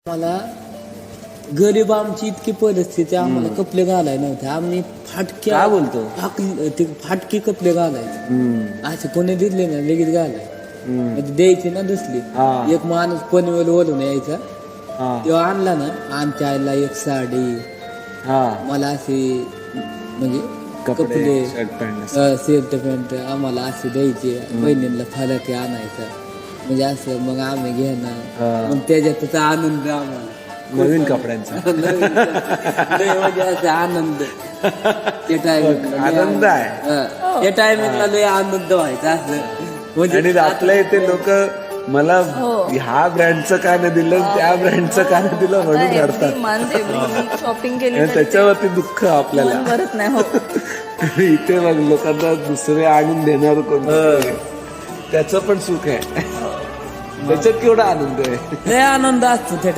मला गरीब आमची इतकी परिस्थिती, आम्हाला कपडे घालाय नव्हते. आम्ही फाटके काय बोलतो? ते फाटके कपडे घालायचे. असे कोणी दिसले ना लगेच घालाय, म्हणजे द्यायची ना दुसरी. एक माणूस पनवेल ओढून यायचा, तेव्हा आणला ना आमच्या आईला एक साडी, मला असे म्हणजे कपडे शर्ट पॅन्ट आम्हाला असे द्यायचे. बहिणीला फराके आणायचा, म्हणजे असं मग आम्ही घेणं, मग त्याच्यातच आनंद आम्हाला नवीन कपड्यांचा. म्हणजे असं आनंद त्या टायमिंगला आनंद आहे. त्या टायमिंगला लय आनंद व्हायचा असं. म्हणजे आणि आपल्या इथे लोक मला ह्या ब्रँडचं का नाही दिलं, त्या ब्रँडचं का नाही दिलं म्हणून रडतात. शॉपिंग केली त्याच्यावरती दुःख आपल्याला भरत नाही. हो, इथे मग लोकांना दुसरे आणून देणार कोण, त्याचं पण सुख आहे. त्याच्यात केवढा आनंद आहे. लय आनंद असतो त्या